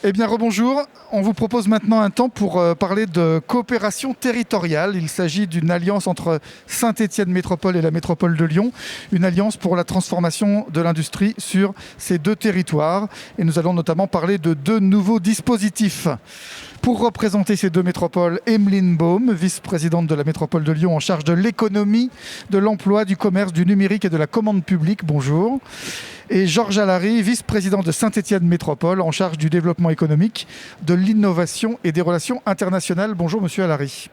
Eh bien, rebonjour. On vous propose maintenant un temps pour parler de coopération territoriale. Il s'agit d'une alliance entre Saint-Étienne Métropole et la métropole de Lyon, une alliance pour la transformation de l'industrie sur ces deux territoires. Et nous allons notamment parler de deux nouveaux dispositifs. Pour représenter ces deux métropoles, Emeline Baume, vice-présidente de la métropole de Lyon en charge de l'économie, de l'emploi, du commerce, du numérique et de la commande publique. Bonjour. Et Georges Allary, vice-président de Saint-Étienne Métropole en charge du développement économique, de l'innovation et des relations internationales. Bonjour Monsieur Allary.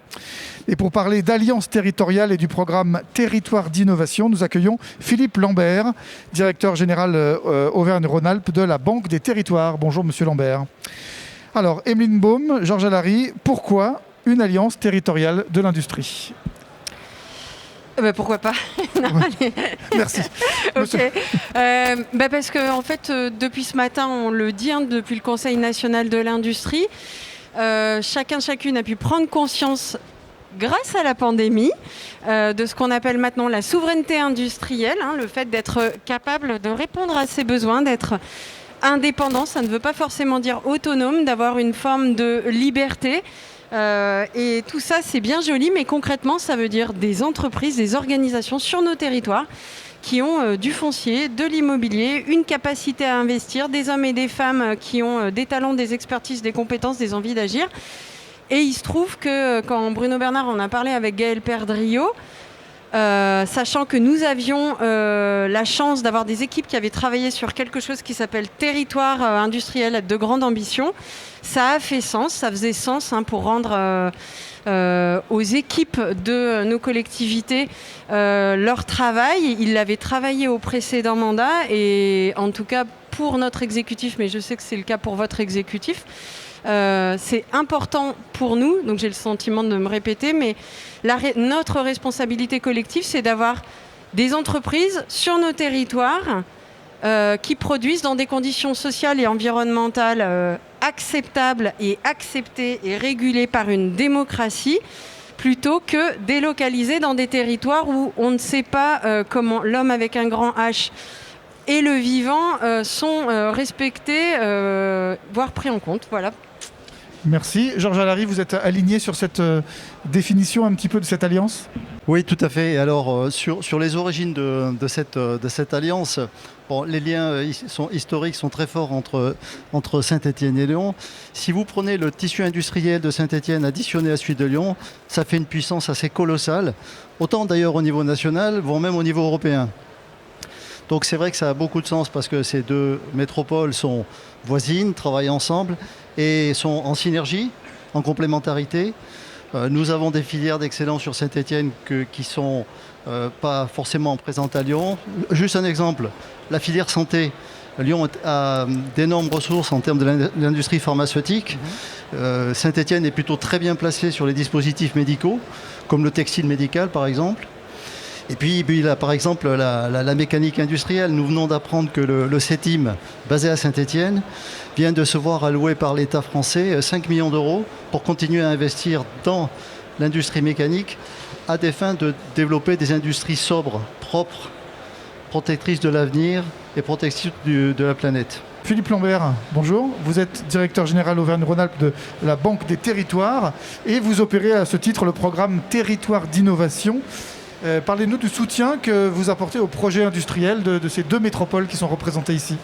Et pour parler d'alliance territoriale et du programme Territoire d'innovation, nous accueillons Philippe Lambert, directeur général Auvergne-Rhône-Alpes de la Banque des Territoires. Bonjour Monsieur Lambert. Alors, Emeline Baume, Georges Allary, pourquoi une alliance territoriale de l'industrie ? Pourquoi pas. Non, ouais. Merci. Ok. Parce que en fait, depuis ce matin, on le dit, depuis le Conseil national de l'industrie, chacune a pu prendre conscience, grâce à la pandémie, de ce qu'on appelle maintenant la souveraineté industrielle, le fait d'être capable de répondre à ses besoins, d'être indépendant. Ça ne veut pas forcément dire autonome, d'avoir une forme de liberté. Et tout ça, c'est bien joli, mais concrètement, ça veut dire des entreprises, des organisations sur nos territoires qui ont du foncier, de l'immobilier, une capacité à investir, des hommes et des femmes qui ont des talents, des expertises, des compétences, des envies d'agir. Et il se trouve que quand Bruno Bernard en a parlé avec Gaël Perdriau, sachant que nous avions la chance d'avoir des équipes qui avaient travaillé sur quelque chose qui s'appelle territoire industriel de grande ambition, ça a fait sens, ça faisait sens pour rendre aux équipes de nos collectivités leur travail. Ils l'avaient travaillé au précédent mandat et en tout cas pour notre exécutif, mais je sais que c'est le cas pour votre exécutif, c'est important pour nous, donc j'ai le sentiment de me répéter, mais notre responsabilité collective, c'est d'avoir des entreprises sur nos territoires qui produisent dans des conditions sociales et environnementales acceptables et acceptées et régulées par une démocratie, plutôt que délocaliser dans des territoires où on ne sait pas comment l'homme avec un grand H et le vivant sont respectés, voire pris en compte. Voilà. Merci. Georges Allary, vous êtes aligné sur cette définition un petit peu de cette alliance ? Oui, tout à fait. Alors, sur les origines de cette alliance, les liens historiques sont très forts entre Saint-Étienne et Lyon. Si vous prenez le tissu industriel de Saint-Étienne additionné à celui de Lyon, ça fait une puissance assez colossale, autant d'ailleurs au niveau national, voire même au niveau européen. Donc c'est vrai que ça a beaucoup de sens parce que ces deux métropoles sont voisines, travaillent ensemble et sont en synergie, en complémentarité. Nous avons des filières d'excellence sur Saint-Étienne qui ne sont pas forcément présentes à Lyon. Juste un exemple, la filière santé. Lyon a d'énormes ressources en termes de l'industrie pharmaceutique. Saint-Étienne est plutôt très bien placé sur les dispositifs médicaux, comme le textile médical par exemple. Et puis là, par exemple, la mécanique industrielle. Nous venons d'apprendre que le CETIM, basé à Saint-Étienne, vient de se voir allouer par l'État français 5 millions d'euros pour continuer à investir dans l'industrie mécanique à des fins de développer des industries sobres, propres, protectrices de l'avenir et protectrices de la planète. Philippe Lambert, bonjour. Vous êtes directeur général Auvergne-Rhône-Alpes de la Banque des Territoires et vous opérez à ce titre le programme Territoire d'innovation. Parlez-nous du soutien que vous apportez aux projets industriels de ces deux métropoles qui sont représentées ici.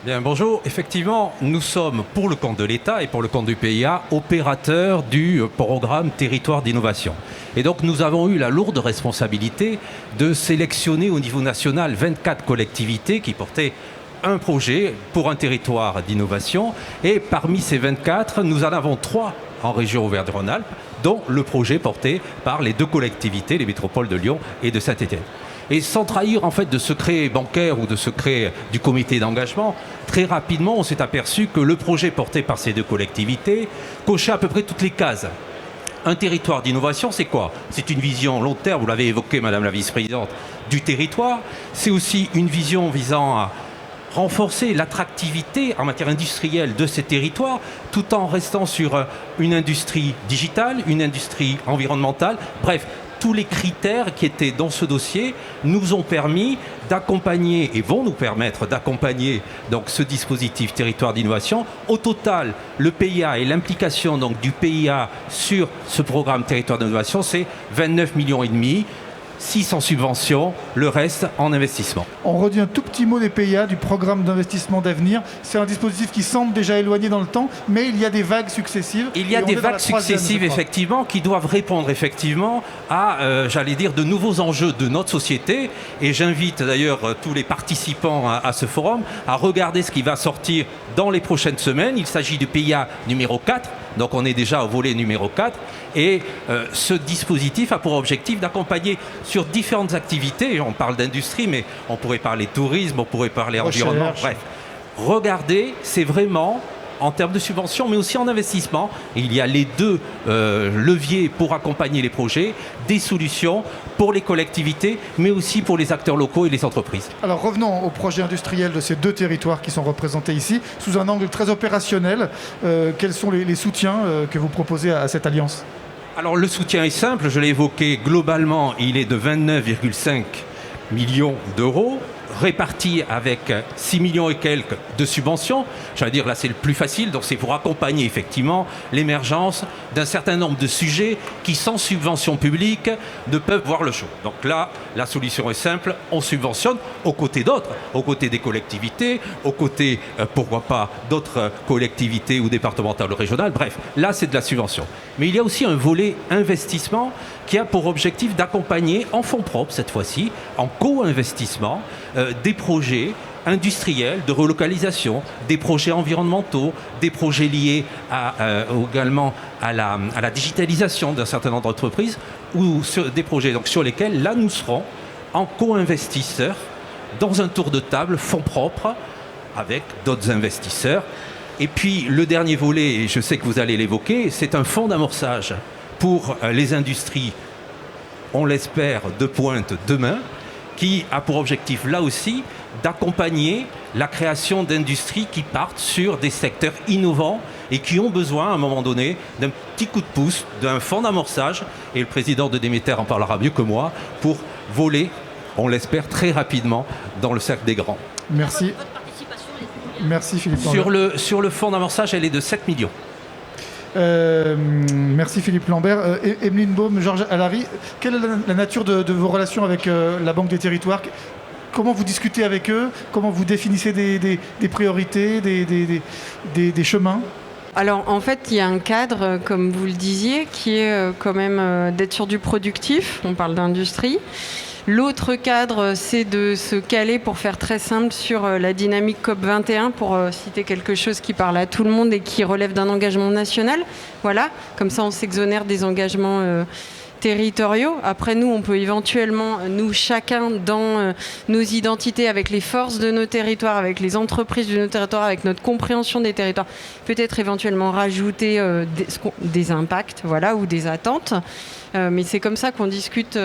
Bien, bonjour. Effectivement, nous sommes, pour le compte de l'État et pour le compte du PIA, opérateurs du programme Territoire d'innovation. Et donc, nous avons eu la lourde responsabilité de sélectionner au niveau national 24 collectivités qui portaient un projet pour un territoire d'innovation. Et parmi ces 24, nous en avons 3 en région Auvergne-Rhône-Alpes, dont le projet porté par les deux collectivités, les métropoles de Lyon et de Saint-Étienne. Et sans trahir en fait de secret bancaire ou de secret du comité d'engagement, très rapidement on s'est aperçu que le projet porté par ces deux collectivités cochait à peu près toutes les cases. Un territoire d'innovation, c'est quoi ? C'est une vision long terme, vous l'avez évoqué Madame la Vice-Présidente, du territoire. C'est aussi une vision visant à renforcer l'attractivité en matière industrielle de ces territoires tout en restant sur une industrie digitale, une industrie environnementale, bref, tous les critères qui étaient dans ce dossier nous ont permis d'accompagner et vont nous permettre d'accompagner donc ce dispositif territoire d'innovation. Au total, le PIA et l'implication donc du PIA sur ce programme territoire d'innovation, c'est 29,5 millions. 6 en subvention, le reste en investissement. On redit un tout petit mot des PIA, du programme d'investissement d'avenir. C'est un dispositif qui semble déjà éloigné dans le temps, mais il y a des vagues successives. Il y a des vagues successives, effectivement, qui doivent répondre effectivement à, j'allais dire, de nouveaux enjeux de notre société. Et j'invite d'ailleurs tous les participants à ce forum à regarder ce qui va sortir dans les prochaines semaines. Il s'agit du PIA numéro 4. Donc on est déjà au volet numéro 4 et ce dispositif a pour objectif d'accompagner sur différentes activités. On parle d'industrie, mais on pourrait parler tourisme, on pourrait parler environnement. Bref, regardez, c'est vraiment en termes de subventions, mais aussi en investissement. Il y a les deux leviers pour accompagner les projets, des solutions pour les collectivités, mais aussi pour les acteurs locaux et les entreprises. Alors revenons au projet industriel de ces deux territoires qui sont représentés ici, sous un angle très opérationnel. Quels sont les soutiens que vous proposez à cette alliance ? Alors le soutien est simple, je l'ai évoqué, globalement il est de 29,5 millions d'euros, répartis avec 6 millions et quelques de subventions. J'allais dire là c'est le plus facile, donc c'est pour accompagner effectivement l'émergence d'un certain nombre de sujets qui sans subvention publique ne peuvent voir le jour. Donc là la solution est simple, on subventionne aux côtés d'autres, aux côtés des collectivités, aux côtés pourquoi pas d'autres collectivités ou départementales ou régionales, bref, là c'est de la subvention. Mais il y a aussi un volet investissement qui a pour objectif d'accompagner en fonds propres cette fois-ci, en co-investissement, des projets industriels de relocalisation, des projets environnementaux, des projets liés également à la digitalisation d'un certain nombre d'entreprises ou des projets donc, sur lesquels là nous serons en co-investisseurs dans un tour de table fonds propres avec d'autres investisseurs. Et puis le dernier volet, et je sais que vous allez l'évoquer, c'est un fonds d'amorçage pour les industries, on l'espère, de pointe demain, qui a pour objectif, là aussi, d'accompagner la création d'industries qui partent sur des secteurs innovants et qui ont besoin, à un moment donné, d'un petit coup de pouce, d'un fonds d'amorçage. Et le président de Demeter en parlera mieux que moi, pour voler, on l'espère, très rapidement dans le cercle des grands. Merci. Merci Philippe Lambert. Sur le fonds d'amorçage, elle est de 7 millions. Merci Philippe Lambert. Emeline Baume, Georges Allary, quelle est la nature de vos relations avec la Banque des Territoires ? Comment vous discutez avec eux ? Comment vous définissez des priorités, des chemins ? Alors en fait, il y a un cadre, comme vous le disiez, qui est quand même d'être sur du productif. On parle d'industrie. L'autre cadre, c'est de se caler, pour faire très simple, sur la dynamique COP21, pour citer quelque chose qui parle à tout le monde et qui relève d'un engagement national. Voilà, comme ça on s'exonère des engagements territoriaux. Après, nous, on peut éventuellement, nous, chacun, dans nos identités, avec les forces de nos territoires, avec les entreprises de nos territoires, avec notre compréhension des territoires, peut-être éventuellement rajouter des impacts, voilà, ou des attentes. Mais c'est comme ça qu'on discute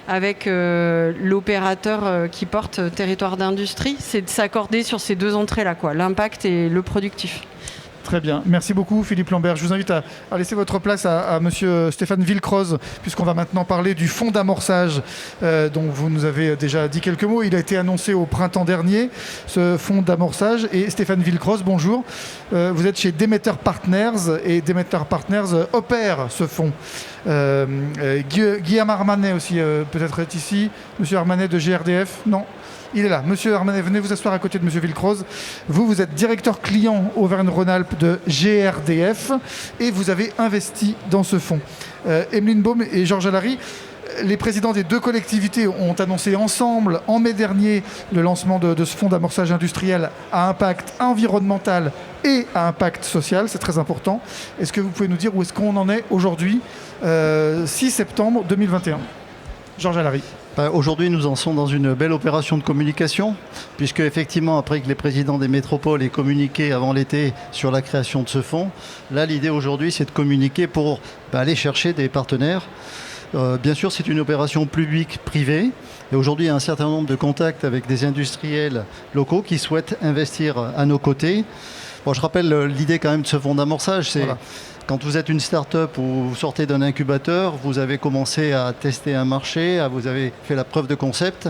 avec l'opérateur qui porte territoire d'industrie, c'est de s'accorder sur ces deux entrées-là, quoi, l'impact et le productif. Très bien. Merci beaucoup Philippe Lambert. Je vous invite à laisser votre place à monsieur Stéphane Villekroz, puisqu'on va maintenant parler du fonds d'amorçage dont vous nous avez déjà dit quelques mots. Il a été annoncé au printemps dernier, ce fonds d'amorçage. Et Stéphane Villekroz, bonjour. Vous êtes chez Demeter Partners et Demeter Partners opère ce fonds. Guillaume Armanet aussi peut-être est ici. Monsieur Armanet de GRDF, non ? Il est là. Monsieur Armanet, venez vous asseoir à côté de monsieur Villekroz. Vous êtes directeur client Auvergne-Rhône-Alpes de GRDF et vous avez investi dans ce fonds. Emeline Baume et Georges Allary, les présidents des deux collectivités ont annoncé ensemble, en mai dernier, le lancement de ce fonds d'amorçage industriel à impact environnemental et à impact social. C'est très important. Est-ce que vous pouvez nous dire où est-ce qu'on en est aujourd'hui, 6 septembre 2021 ? Georges Allary. Aujourd'hui, nous en sommes dans une belle opération de communication, puisque effectivement, après que les présidents des métropoles aient communiqué avant l'été sur la création de ce fonds, là, l'idée aujourd'hui, c'est de communiquer pour aller chercher des partenaires. Bien sûr, c'est une opération publique-privée. Et aujourd'hui, il y a un certain nombre de contacts avec des industriels locaux qui souhaitent investir à nos côtés Bon, je rappelle l'idée quand même de ce fonds d'amorçage, c'est quand vous êtes une start-up ou vous sortez d'un incubateur, vous avez commencé à tester un marché, vous avez fait la preuve de concept,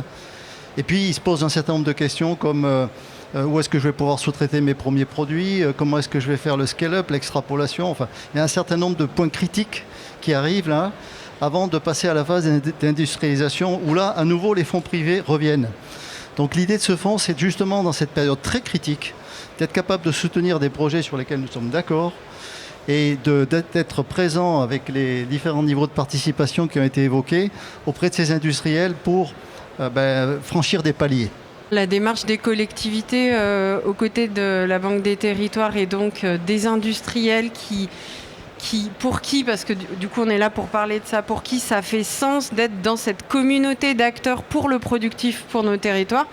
et puis il se pose un certain nombre de questions comme où est-ce que je vais pouvoir sous-traiter mes premiers produits, comment est-ce que je vais faire le scale-up, l'extrapolation, enfin, il y a un certain nombre de points critiques qui arrivent là, avant de passer à la phase d'industrialisation, où là, à nouveau, les fonds privés reviennent. Donc l'idée de ce fonds, c'est justement dans cette période très critique, d'être capable de soutenir des projets sur lesquels nous sommes d'accord, et d'être présent avec les différents niveaux de participation qui ont été évoqués auprès de ces industriels pour franchir des paliers. La démarche des collectivités aux côtés de la Banque des Territoires et donc des industriels pour qui, parce que du coup on est là pour parler de ça, pour qui ça fait sens d'être dans cette communauté d'acteurs pour le productif pour nos territoires,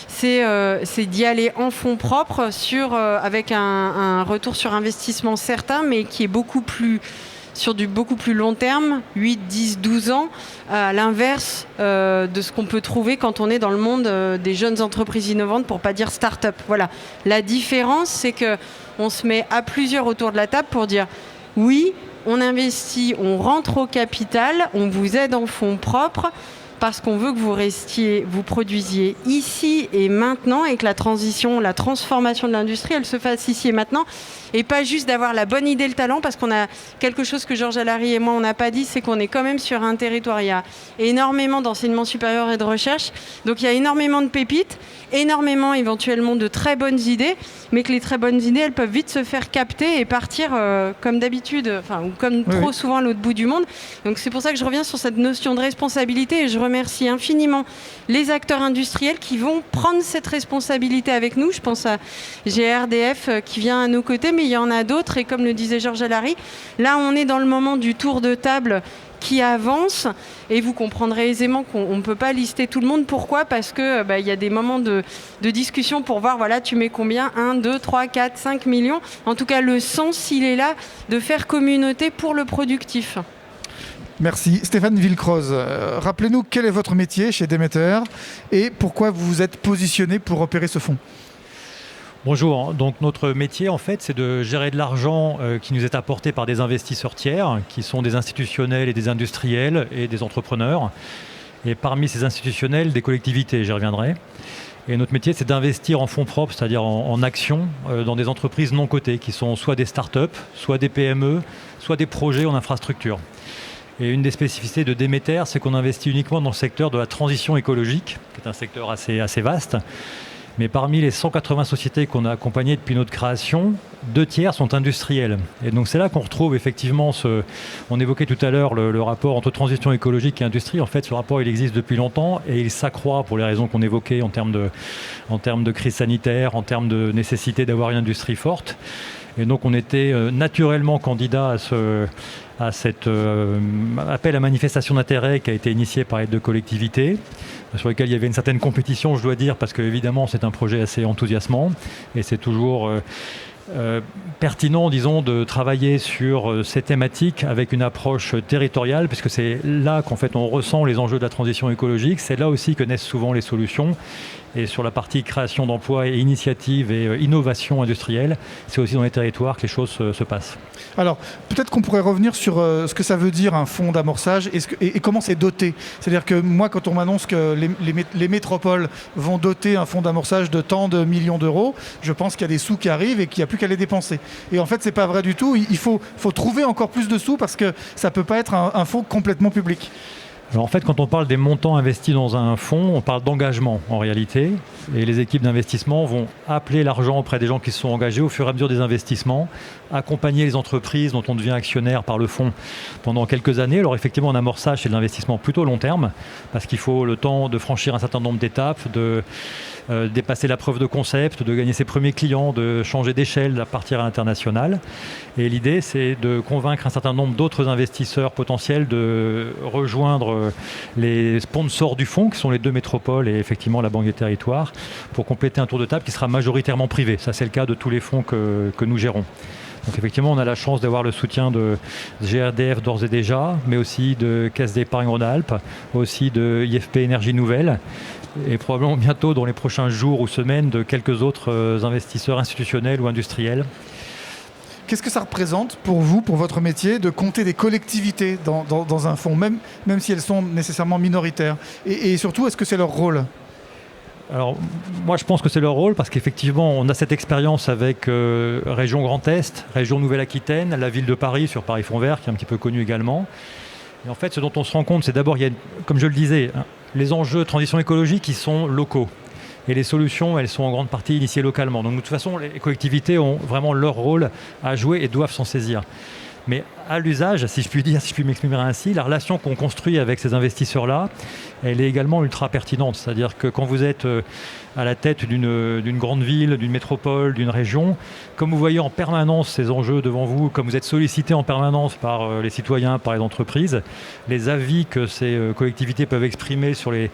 c'est d'y aller en fonds propres avec un retour sur investissement certain, mais qui est sur du beaucoup plus long terme, 8, 10, 12 ans, à l'inverse de ce qu'on peut trouver quand on est dans le monde des jeunes entreprises innovantes, pour pas dire start-up. Voilà. La différence, c'est qu'on se met à plusieurs autour de la table pour dire oui, on investit, on rentre au capital, on vous aide en fonds propres, parce qu'on veut que vous produisiez ici et maintenant, et que la transformation de l'industrie, elle se fasse ici et maintenant, et pas juste d'avoir la bonne idée, le talent, parce qu'on a quelque chose que Georges Allary et moi, on n'a pas dit, c'est qu'on est quand même sur un territoire, il y a énormément d'enseignement supérieur et de recherche, donc il y a énormément de pépites, énormément éventuellement de très bonnes idées, mais que les très bonnes idées, elles peuvent vite se faire capter et partir comme d'habitude, ou comme trop souvent à l'autre bout du monde. Donc c'est pour ça que je reviens sur cette notion de responsabilité, et je remercie infiniment les acteurs industriels qui vont prendre cette responsabilité avec nous. Je pense à GRDF qui vient à nos côtés, mais il y en a d'autres, et comme le disait Georges Allary, là on est dans le moment du tour de table qui avance, et vous comprendrez aisément qu'on ne peut pas lister tout le monde. Pourquoi ? Parce que y a des moments de discussion pour voir, voilà, tu mets combien ? 1, 2, 3, 4, 5 millions. En tout cas, le sens, il est là, de faire communauté pour le productif. Merci. Stéphane Villecroze, rappelez-nous quel est votre métier chez Demeter et pourquoi vous vous êtes positionné pour opérer ce fonds. Bonjour, donc notre métier en fait c'est de gérer de l'argent qui nous est apporté par des investisseurs tiers, qui sont des institutionnels et des industriels et des entrepreneurs. Et parmi ces institutionnels, des collectivités, j'y reviendrai. Et notre métier c'est d'investir en fonds propres, c'est-à-dire en actions dans des entreprises non cotées, qui sont soit des start-up, soit des PME, soit des projets en infrastructure. Et une des spécificités de Demeter, c'est qu'on investit uniquement dans le secteur de la transition écologique, qui est un secteur assez vaste. Mais parmi les 180 sociétés qu'on a accompagnées depuis notre création, 2 tiers sont industriels. Et donc c'est là qu'on retrouve effectivement on évoquait tout à l'heure le rapport entre transition écologique et industrie. En fait, ce rapport, il existe depuis longtemps et il s'accroît pour les raisons qu'on évoquait en termes de crise sanitaire, en termes de nécessité d'avoir une industrie forte. Et donc on était naturellement candidat à cet appel à manifestation d'intérêt qui a été initié par les 2 collectivités, sur lequel il y avait une certaine compétition, je dois dire, parce qu'évidemment c'est un projet assez enthousiasmant et c'est toujours pertinent, disons, de travailler sur ces thématiques avec une approche territoriale, puisque c'est là qu'en fait on ressent les enjeux de la transition écologique, c'est là aussi que naissent souvent les solutions. Et sur la partie création d'emplois et initiative et innovation industrielle, c'est aussi dans les territoires que les choses se passent. Alors, peut-être qu'on pourrait revenir sur ce que ça veut dire un fonds d'amorçage et comment c'est doté. C'est-à-dire que moi, quand on m'annonce que les métropoles vont doter un fonds d'amorçage de tant de millions d'euros, je pense qu'il y a des sous qui arrivent et qu'il n'y a plus qu'à les dépenser. Et en fait, c'est pas vrai du tout. Il faut trouver encore plus de sous parce que ça ne peut pas être un fonds complètement public. Alors en fait, quand on parle des montants investis dans un fonds, on parle d'engagement en réalité. Et les équipes d'investissement vont appeler l'argent auprès des gens qui se sont engagés au fur et à mesure des investissements, accompagner les entreprises dont on devient actionnaire par le fonds pendant quelques années. Alors effectivement, un amorçage, c'est de l'investissement plutôt long terme, parce qu'il faut le temps de franchir un certain nombre d'étapes, de dépasser la preuve de concept, de gagner ses premiers clients, de changer d'échelle, de partir à l'international. Et l'idée, c'est de convaincre un certain nombre d'autres investisseurs potentiels de rejoindre les sponsors du fonds, qui sont les 2 métropoles et effectivement la Banque des Territoires, pour compléter un tour de table qui sera majoritairement privé. Ça, c'est le cas de tous les fonds que nous gérons. Donc effectivement, on a la chance d'avoir le soutien de GRDF d'ores et déjà, mais aussi de Caisse d'Épargne Rhône-Alpes, aussi de IFP Énergie Nouvelle, et probablement bientôt dans les prochains jours ou semaines de quelques autres investisseurs institutionnels ou industriels. Qu'est-ce que ça représente pour vous, pour votre métier, de compter des collectivités dans un fonds, même si elles sont nécessairement minoritaires, et surtout, est-ce que c'est leur rôle ? Alors, moi, je pense que c'est leur rôle parce qu'effectivement, on a cette expérience avec Région Grand Est, Région Nouvelle-Aquitaine, la ville de Paris sur Paris Fonds Vert, qui est un petit peu connue également. Et en fait, ce dont on se rend compte, c'est d'abord, comme je le disais, les enjeux de transition écologique qui sont locaux. Et les solutions, elles sont en grande partie initiées localement. Donc, de toute façon, les collectivités ont vraiment leur rôle à jouer et doivent s'en saisir. Mais à l'usage, si je puis m'exprimer ainsi, la relation qu'on construit avec ces investisseurs-là, elle est également ultra pertinente. C'est-à-dire que quand vous êtes à la tête d'une grande ville, d'une métropole, d'une région, comme vous voyez en permanence ces enjeux devant vous, comme vous êtes sollicité en permanence par les citoyens, par les entreprises, les avis que ces collectivités peuvent exprimer sur les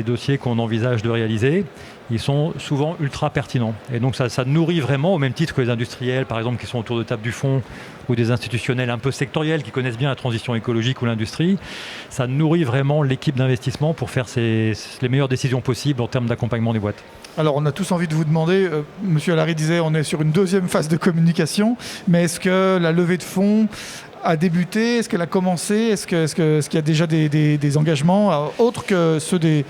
dossiers qu'on envisage de réaliser, ils sont souvent ultra pertinents. Et donc ça nourrit vraiment, au même titre que les industriels, par exemple, qui sont autour de table du fond, ou des institutionnels un peu sectoriels qui connaissent bien la transition écologique ou l'industrie, ça nourrit vraiment l'équipe d'investissement pour faire les meilleures décisions possibles en termes d'accompagnement des boîtes. Alors, on a tous envie de vous demander, Monsieur Allary disait, on est sur une deuxième phase de communication, mais est-ce que la levée de fonds a débuté? Est-ce qu'elle a commencé? Est-ce qu'il y a déjà des engagements autres que ceux des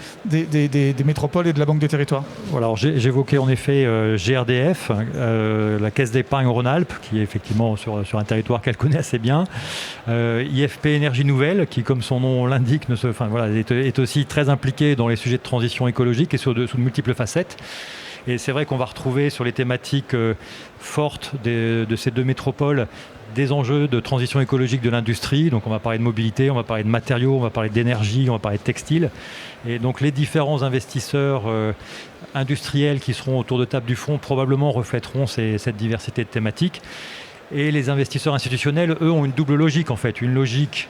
métropoles et de la Banque des Territoires? Voilà, alors j'évoquais en effet GRDF, la Caisse d'épargne Rhône-Alpes, qui est effectivement sur un territoire qu'elle connaît assez bien. IFP Énergie Nouvelle, qui, comme son nom l'indique, est aussi très impliqué dans les sujets de transition écologique et sous de multiples facettes. Et c'est vrai qu'on va retrouver sur les thématiques fortes de ces deux métropoles des enjeux de transition écologique de l'industrie. Donc on va parler de mobilité, on va parler de matériaux, on va parler d'énergie, on va parler de textile. Et donc les différents investisseurs industriels qui seront autour de table du fonds probablement reflèteront cette diversité de thématiques. Et les investisseurs institutionnels, eux, ont une double logique en fait. Une logique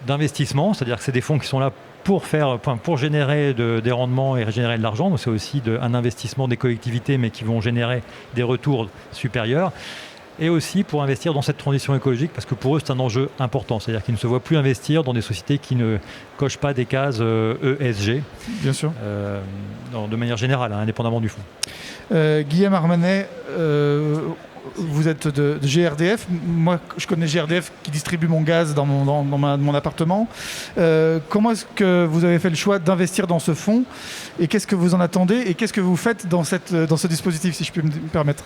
d'investissement, c'est-à-dire que c'est des fonds qui sont là pour générer des rendements et générer de l'argent. Donc c'est aussi un investissement des collectivités, mais qui vont générer des retours supérieurs. Et aussi pour investir dans cette transition écologique, parce que pour eux, c'est un enjeu important. C'est-à-dire qu'ils ne se voient plus investir dans des sociétés qui ne cochent pas des cases ESG. Bien sûr. De manière générale, indépendamment du fonds. Guillaume Armanet, vous êtes de GRDF. Moi, je connais GRDF qui distribue mon gaz dans mon appartement. Comment est-ce que vous avez fait le choix d'investir dans ce fonds? Et qu'est-ce que vous en attendez? Et qu'est-ce que vous faites dans ce dispositif, si je peux me permettre?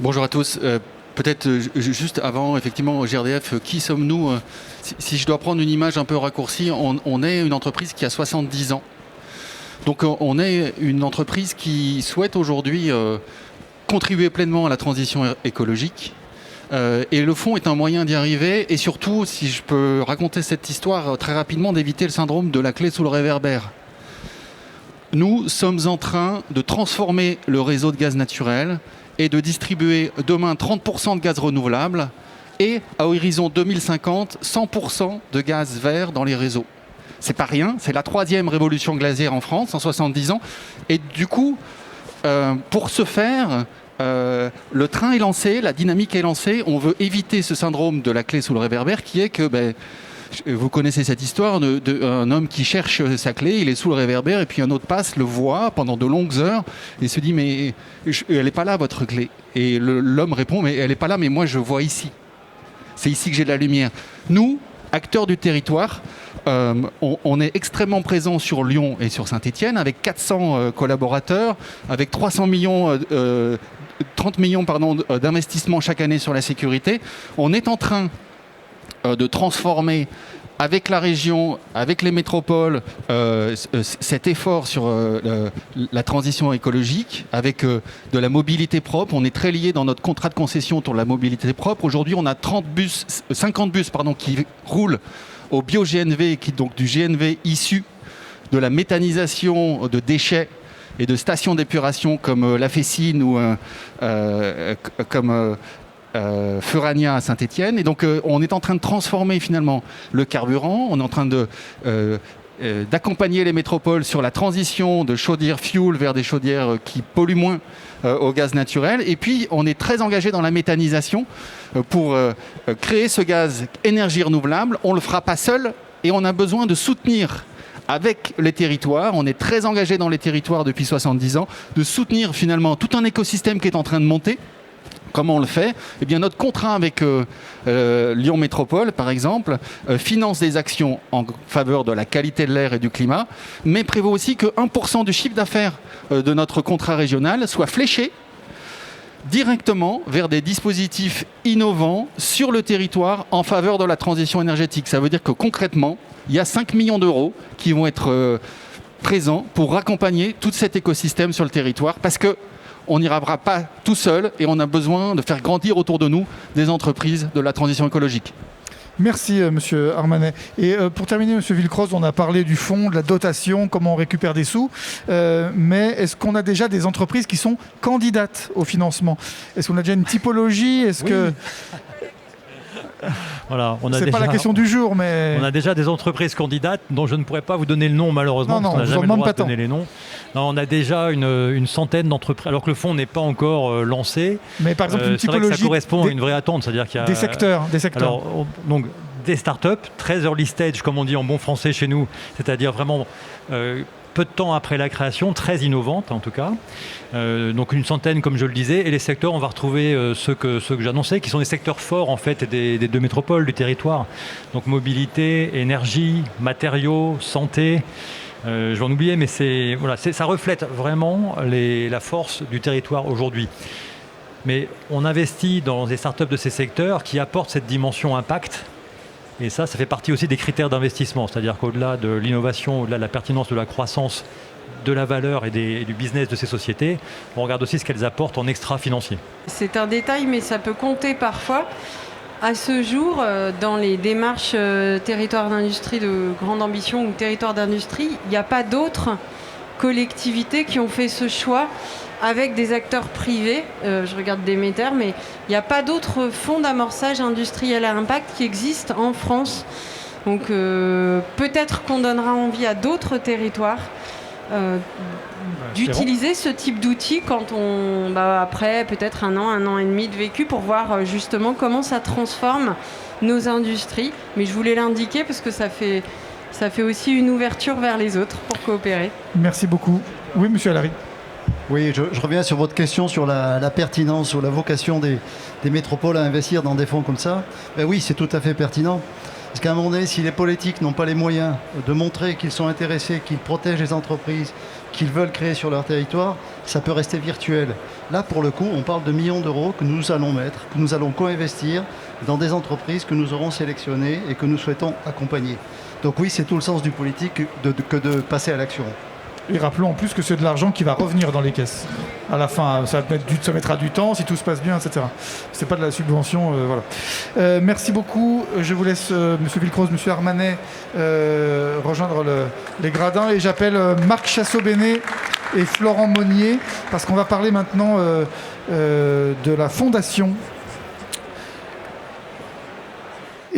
Bonjour à tous. Peut-être juste avant, effectivement, GRDF, qui sommes-nous? Si je dois prendre une image un peu raccourcie, on est une entreprise qui a 70 ans. Donc on est une entreprise qui souhaite aujourd'hui contribuer pleinement à la transition écologique. Et le fonds est un moyen d'y arriver. Et surtout, si je peux raconter cette histoire très rapidement, d'éviter le syndrome de la clé sous le réverbère. Nous sommes en train de transformer le réseau de gaz naturel et de distribuer demain 30% de gaz renouvelable et à horizon 2050, 100% de gaz vert dans les réseaux. C'est pas rien, c'est la 3e révolution glaciaire en France en 70 ans. Et du coup, pour ce faire, le train est lancé, la dynamique est lancée. On veut éviter ce syndrome de la clé sous le réverbère qui est que... vous connaissez cette histoire d'un homme qui cherche sa clé, il est sous le réverbère et puis un autre passe, le voit pendant de longues heures et se dit mais elle n'est pas là votre clé. Et l'homme répond mais elle n'est pas là mais moi je vois ici. C'est ici que j'ai de la lumière. Nous, acteurs du territoire, on est extrêmement présents sur Lyon et sur Saint-Étienne avec 400 collaborateurs, avec 30 millions d'investissements chaque année sur la sécurité. On est en train de transformer avec la région, avec les métropoles, cet effort sur la transition écologique, avec de la mobilité propre. On est très lié dans notre contrat de concession autour de la mobilité propre. Aujourd'hui, on a 50 bus qui roulent au bio-GNV, donc du GNV issu de la méthanisation de déchets et de stations d'épuration comme la Fessine ou comme... Furania à Saint-Étienne. Et donc, on est en train de transformer finalement le carburant. On est en train d'accompagner les métropoles sur la transition de chaudières fuel vers des chaudières qui polluent moins au gaz naturel. Et puis, on est très engagé dans la méthanisation pour créer ce gaz énergie renouvelable. On ne le fera pas seul et on a besoin de soutenir avec les territoires. On est très engagé dans les territoires depuis 70 ans, de soutenir finalement tout un écosystème qui est en train de monter. Comment on le fait ? Eh bien, notre contrat avec Lyon Métropole, par exemple, finance des actions en faveur de la qualité de l'air et du climat, mais prévoit aussi que 1% du chiffre d'affaires de notre contrat régional soit fléché directement vers des dispositifs innovants sur le territoire en faveur de la transition énergétique. Ça veut dire que concrètement, il y a 5 millions d'euros qui vont être présents pour accompagner tout cet écosystème sur le territoire, parce que on n'ira pas tout seul et on a besoin de faire grandir autour de nous des entreprises de la transition écologique. Merci Monsieur Armanet. Et pour terminer, Monsieur Villecroze, on a parlé du fonds, de la dotation, comment on récupère des sous. Mais est-ce qu'on a déjà des entreprises qui sont candidates au financement ? Est-ce qu'on a déjà une typologie ? Est-ce que... Voilà, c'est pas la question du jour, mais... On a déjà des entreprises candidates dont je ne pourrais pas vous donner le nom malheureusement, parce qu'on n'a jamais le droit de donner les noms. Non, on a déjà une centaine d'entreprises, alors que le fonds n'est pas encore lancé. Mais par exemple, une typologie... C'est vrai que ça correspond à une vraie attente, c'est-à-dire qu'il y a... Des secteurs. Alors, donc, des startups, très early stage, comme on dit en bon français chez nous, c'est-à-dire vraiment... peu de temps après la création, très innovante en tout cas. Donc une centaine, comme je le disais. Et les secteurs, on va retrouver ceux que j'annonçais, qui sont des secteurs forts en fait des deux métropoles, du territoire. Donc mobilité, énergie, matériaux, santé. Je vais en oublier, mais ça reflète vraiment la force du territoire aujourd'hui. Mais on investit dans des startups de ces secteurs qui apportent cette dimension impact. Et ça fait partie aussi des critères d'investissement. C'est-à-dire qu'au-delà de l'innovation, au-delà de la pertinence de la croissance, de la valeur et du business de ces sociétés, on regarde aussi ce qu'elles apportent en extra-financier. C'est un détail, mais ça peut compter parfois. À ce jour, dans les démarches territoire d'industrie de grande ambition ou territoire d'industrie, il n'y a pas d'autres collectivités qui ont fait ce choix avec des acteurs privés, je regarde Déméter, mais il n'y a pas d'autres fonds d'amorçage industriel à impact qui existent en France. Donc peut-être qu'on donnera envie à d'autres territoires d'utiliser ce type d'outils quand après peut-être un an et demi de vécu pour voir justement comment ça transforme nos industries. Mais je voulais l'indiquer parce que ça fait aussi une ouverture vers les autres pour coopérer. Merci beaucoup. Oui, Monsieur Allary. Oui, je reviens sur votre question sur la pertinence ou la vocation des métropoles à investir dans des fonds comme ça. Ben oui, c'est tout à fait pertinent. Parce qu'à un moment donné, si les politiques n'ont pas les moyens de montrer qu'ils sont intéressés, qu'ils protègent les entreprises, qu'ils veulent créer sur leur territoire, ça peut rester virtuel. Là, pour le coup, on parle de millions d'euros que nous allons mettre, que nous allons co-investir dans des entreprises que nous aurons sélectionnées et que nous souhaitons accompagner. Donc oui, c'est tout le sens du politique que de passer à l'action. Et rappelons en plus que c'est de l'argent qui va revenir dans les caisses. À la fin, ça mettra du temps si tout se passe bien, etc. C'est pas de la subvention, voilà. Merci beaucoup. Je vous laisse, Monsieur Villecroze, Monsieur Armanet, rejoindre les gradins. Et j'appelle Marc Chassot-Bénet et Florent Monnier, parce qu'on va parler maintenant de la fondation.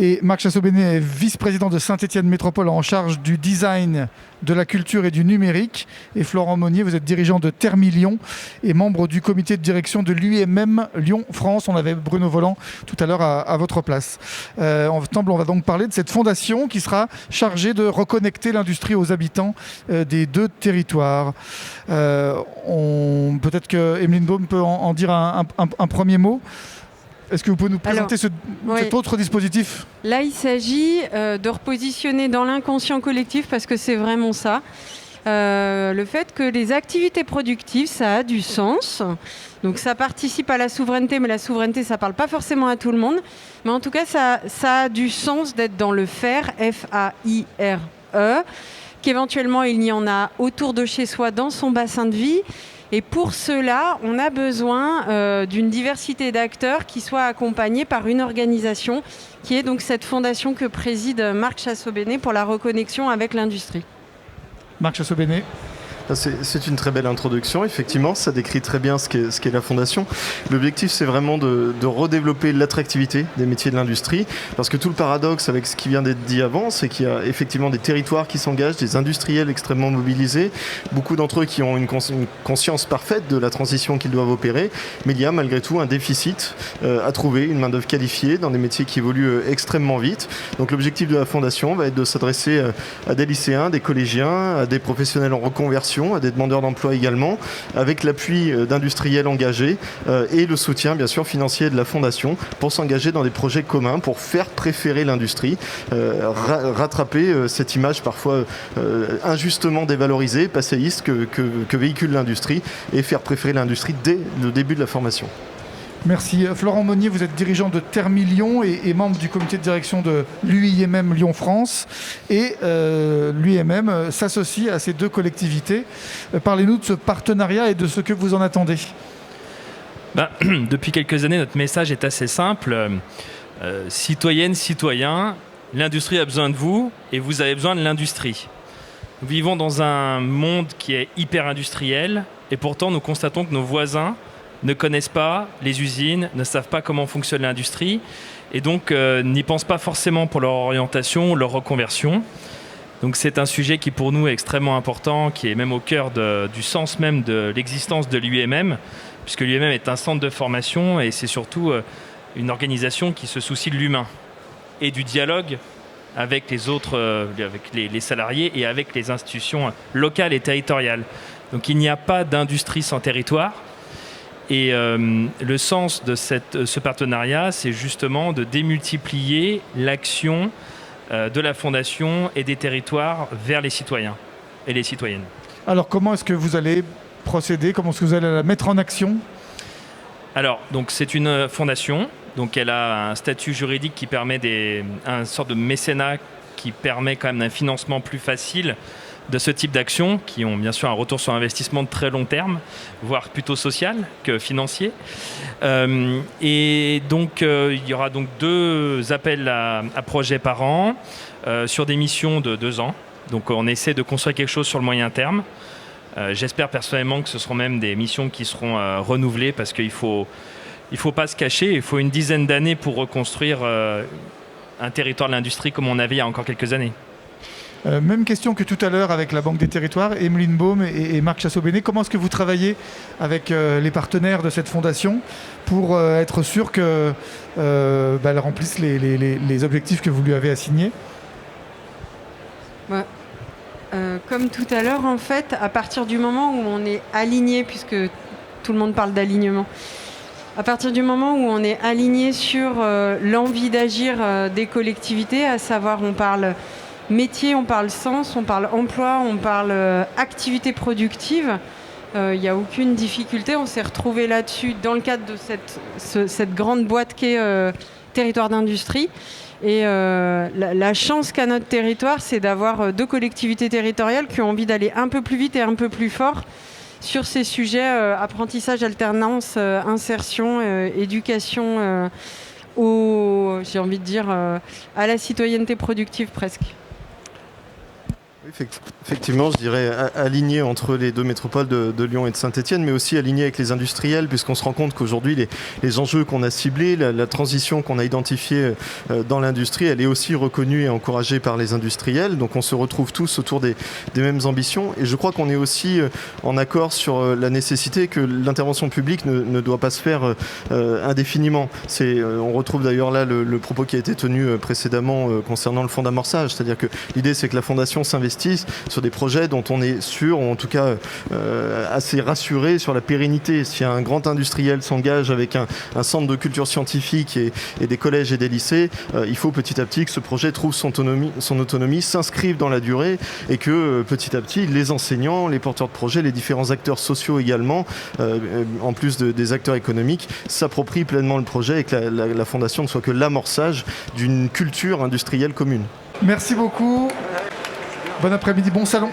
Et Marc Chassot-Bénet est vice-président de Saint-Étienne Métropole en charge du design, de la culture et du numérique. Et Florent Monnier, vous êtes dirigeant de Thermilion et membre du comité de direction de l'UMM Lyon-France. On avait Bruno Volant tout à l'heure à votre place. Ensemble, on va donc parler de cette fondation qui sera chargée de reconnecter l'industrie aux habitants des deux territoires. Peut-être que Emeline Baume peut en dire un premier mot. Est-ce que vous pouvez nous présenter cet autre dispositif ? Là, il s'agit de repositionner dans l'inconscient collectif, parce que c'est vraiment ça, le fait que les activités productives, ça a du sens. Donc ça participe à la souveraineté, mais la souveraineté, ça ne parle pas forcément à tout le monde. Mais en tout cas, ça a du sens d'être dans le faire, F-A-I-R-E, qu'éventuellement, il y en a autour de chez soi, dans son bassin de vie. Et pour cela, on a besoin d'une diversité d'acteurs qui soient accompagnés par une organisation qui est donc cette fondation que préside Marc Chassot-Bénet pour la reconnexion avec l'industrie. Marc Chassot-Bénet. C'est une très belle introduction, effectivement, ça décrit très bien ce qu'est la Fondation. L'objectif, c'est vraiment de redévelopper l'attractivité des métiers de l'industrie, parce que tout le paradoxe avec ce qui vient d'être dit avant, c'est qu'il y a effectivement des territoires qui s'engagent, des industriels extrêmement mobilisés, beaucoup d'entre eux qui ont une conscience parfaite de la transition qu'ils doivent opérer, mais il y a malgré tout un déficit à trouver, une main-d'œuvre qualifiée dans des métiers qui évoluent extrêmement vite. Donc l'objectif de la Fondation va être de s'adresser à des lycéens, des collégiens, à des professionnels en reconversion, à des demandeurs d'emploi également, avec l'appui d'industriels engagés et le soutien bien sûr financier de la Fondation pour s'engager dans des projets communs, pour faire préférer l'industrie, rattraper cette image parfois injustement dévalorisée, passéiste que véhicule l'industrie, et faire préférer l'industrie dès le début de la formation. Merci. Florent Monnier, vous êtes dirigeant de Thermilyon et membre du comité de direction de l'UIMM Lyon-France. Et l'UIMM s'associe à ces deux collectivités. Parlez-nous de ce partenariat et de ce que vous en attendez. Depuis quelques années, notre message est assez simple. Citoyennes, citoyens, l'industrie a besoin de vous et vous avez besoin de l'industrie. Nous vivons dans un monde qui est hyper industriel et pourtant nous constatons que nos voisins ne connaissent pas les usines, ne savent pas comment fonctionne l'industrie et donc n'y pensent pas forcément pour leur orientation, leur reconversion. Donc c'est un sujet qui pour nous est extrêmement important, qui est même au cœur du sens même de l'existence de l'UIMM, puisque l'UIMM est un centre de formation et c'est surtout une organisation qui se soucie de l'humain et du dialogue avec les autres, avec les salariés et avec les institutions locales et territoriales. Donc il n'y a pas d'industrie sans territoire. Et le sens de ce partenariat, c'est justement de démultiplier l'action de la Fondation et des territoires vers les citoyens et les citoyennes. Alors comment est-ce que vous allez procéder? Comment est-ce que vous allez la mettre en action? Alors, donc c'est une fondation, donc elle a un statut juridique qui permet une sorte de mécénat qui permet quand même un financement plus facile de ce type d'actions qui ont bien sûr un retour sur investissement de très long terme, voire plutôt social que financier. Et donc il y aura donc 2 appels à projets par an sur des missions de 2 ans. Donc on essaie de construire quelque chose sur le moyen terme. J'espère personnellement que ce seront même des missions qui seront renouvelées parce qu'il faut pas se cacher, il faut une dizaine d'années pour reconstruire un territoire de l'industrie comme on avait il y a encore quelques années. Même question que tout à l'heure avec la Banque des Territoires, Emeline Baume et Marc Chassot-Bénet. Comment est-ce que vous travaillez avec les partenaires de cette fondation pour être sûr qu'elle remplisse les objectifs que vous lui avez assignés? Comme tout à l'heure, en fait, à partir du moment où on est aligné, puisque tout le monde parle d'alignement, à partir du moment où on est aligné sur l'envie d'agir des collectivités, à savoir on parle métier, on parle sens, on parle emploi, on parle activité productive, il n'y a aucune difficulté. On s'est retrouvés là-dessus dans le cadre de cette grande boîte qu'est Territoire d'industrie. Et la chance qu'a notre territoire, c'est d'avoir 2 collectivités territoriales qui ont envie d'aller un peu plus vite et un peu plus fort sur ces sujets apprentissage, alternance, insertion, éducation, j'ai envie de dire, à la citoyenneté productive presque. Effectivement, je dirais aligné entre les 2 métropoles de Lyon et de Saint-Étienne, mais aussi aligné avec les industriels, puisqu'on se rend compte qu'aujourd'hui, les enjeux qu'on a ciblés, la transition qu'on a identifiée dans l'industrie, elle est aussi reconnue et encouragée par les industriels. Donc on se retrouve tous autour des mêmes ambitions. Et je crois qu'on est aussi en accord sur la nécessité que l'intervention publique ne doit pas se faire indéfiniment. On retrouve d'ailleurs là le propos qui a été tenu précédemment concernant le fonds d'amorçage. C'est-à-dire que l'idée, c'est que la Fondation s'investisse sur des projets dont on est sûr, ou en tout cas assez rassuré sur la pérennité. Si un grand industriel s'engage avec un centre de culture scientifique et des collèges et des lycées, il faut petit à petit que ce projet trouve son autonomie, s'inscrive dans la durée et que petit à petit les enseignants, les porteurs de projets, les différents acteurs sociaux également, en plus des acteurs économiques, s'approprient pleinement le projet et que la Fondation ne soit que l'amorçage d'une culture industrielle commune. Merci beaucoup. Bon après-midi, bon salon.